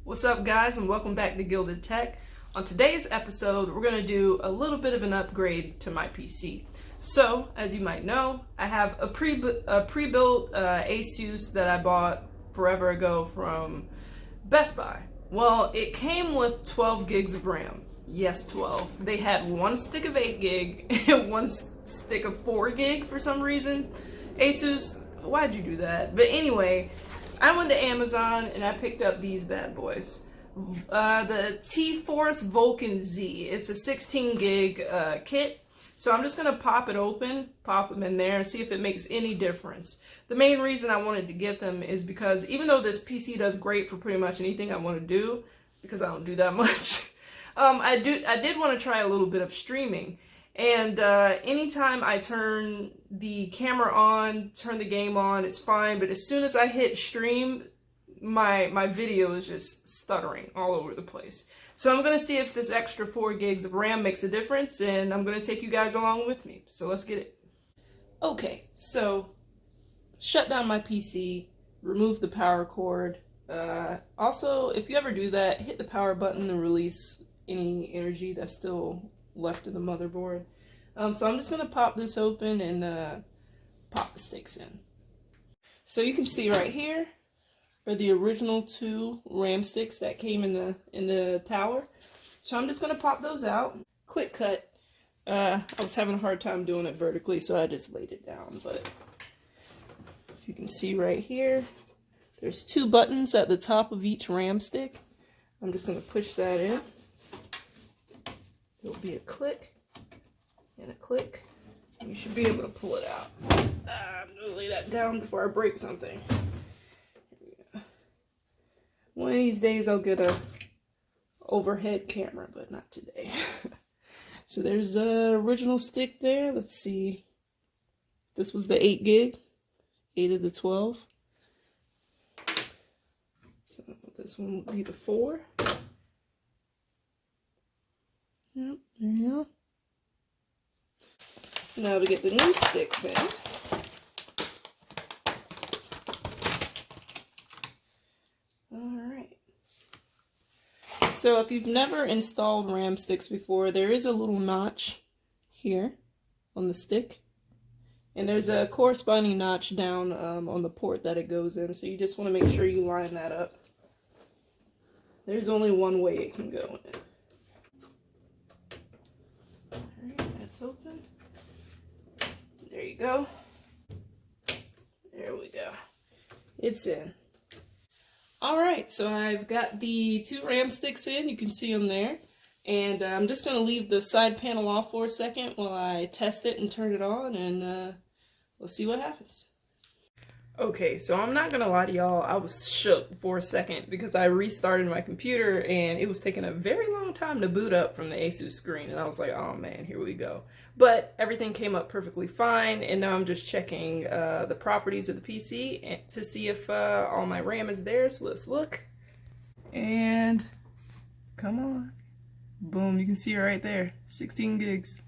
What's up, guys, and welcome back to Gilded Tech. On today's episode, we're going to do a little bit of an upgrade to my PC. So, as you might know, I have a pre-built ASUS that I bought forever ago from Best Buy. Well, it came with 12 gigs of RAM. Yes, 12. They had one stick of 8 gig and one stick of 4 gig for some reason. ASUS, why'd you do that? But anyway, I went to Amazon and I picked up these bad boys. The TForce Vulcan Z. It's a 16 gig kit. So I'm just going to pop it open, pop them in there, and see if it makes any difference. The main reason I wanted to get them is because even though this PC does great for pretty much anything I want to do, because I don't do that much, I did want to try a little bit of streaming. And anytime I turn the camera on, turn the game on, it's fine. But as soon as I hit stream, my video is just stuttering all over the place. So I'm going to see if this extra 4 gigs of RAM makes a difference, and I'm going to take you guys along with me. So let's get it. Okay, so shut down my PC, remove the power cord. Also, if you ever do that, hit the power button to release any energy that's still left of the motherboard. So I'm just going to pop this open and pop the sticks in. So you can see right here are the original 2 RAM sticks that came in the tower. So I'm just going to pop those out. Quick cut. I was having a hard time doing it vertically, so I just laid it down. But you can see right here, there's 2 buttons at the top of each RAM stick. I'm just going to push that in. There'll be a click and a click. You should be able to pull it out. I'm going to lay that down before I break something. One of these days I'll get a overhead camera, but not today. So there's a original stick there. Let's see. This was the 8 gig. 8 of the 12. So this one will be the 4. Yep, there you go. Now to get the new sticks in. Alright. So if you've never installed RAM sticks before, there is a little notch here on the stick. And there's a corresponding notch down on the port that it goes in. So you just want to make sure you line that up. There's only one way it can go in. Alright, that's open. There you go. There we go. It's in. Alright, so I've got the 2 RAM sticks in. You can see them there. And I'm just going to leave the side panel off for a second while I test it and turn it on, and we'll see what happens. Okay, so I'm not going to lie to y'all, I was shook for a second because I restarted my computer and it was taking a very long time to boot up from the ASUS screen, and I was like, oh man, here we go. But everything came up perfectly fine, and now I'm just checking the properties of the PC to see if all my RAM is there, so let's look. And come on. Boom, you can see it right there, 16 gigs.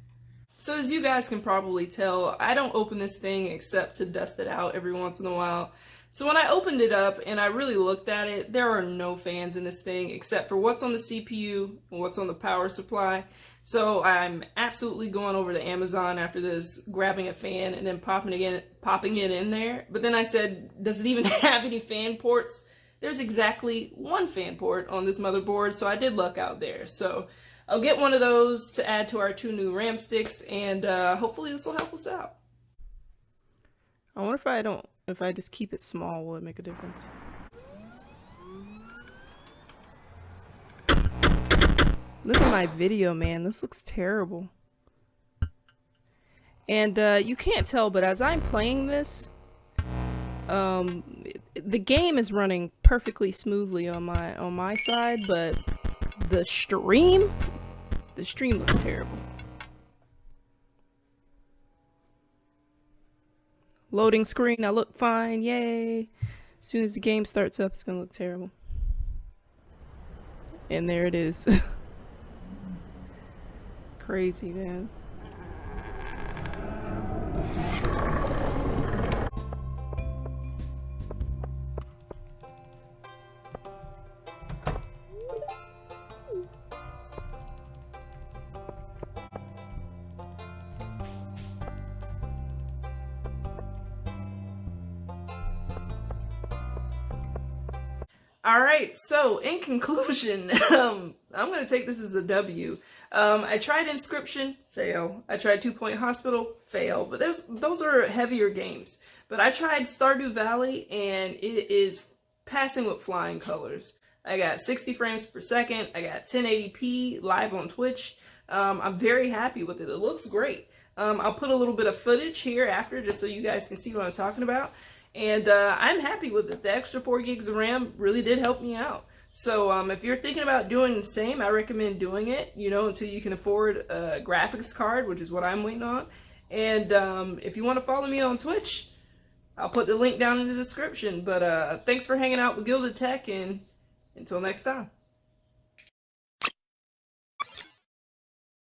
So as you guys can probably tell, I don't open this thing except to dust it out every once in a while. So when I opened it up and I really looked at it, there are no fans in this thing except for what's on the CPU and what's on the power supply. So I'm absolutely going over to Amazon after this, grabbing a fan and then popping it in there. But then I said, does it even have any fan ports? There's exactly 1 fan port on this motherboard, so I did luck out there. So I'll get one of those to add to our 2 new RAM sticks, and hopefully this will help us out. I wonder if I just keep it small, will it make a difference? Look at my video, man. This looks terrible. And you can't tell, but as I'm playing this, the game is running perfectly smoothly on my side, but the stream looks terrible. Loading screen, I look fine, yay. As soon as the game starts up, it's gonna look terrible. And there it is. Crazy, man. All right, so in conclusion, I'm going to take this as a W. I tried Inscription, fail. I tried 2 Point Hospital, fail. But those are heavier games. But I tried Stardew Valley, and it is passing with flying colors. I got 60 frames per second. I got 1080p live on Twitch. I'm very happy with it. It looks great. I'll put a little bit of footage here after just so you guys can see what I'm talking about. And I'm happy with it. The extra 4 gigs of RAM really did help me out. So if you're thinking about doing the same, I recommend doing it, you know, until you can afford a graphics card, which is what I'm waiting on. And if you want to follow me on Twitch, I'll put the link down in the description. But thanks for hanging out with Gilded Tech, and until next time.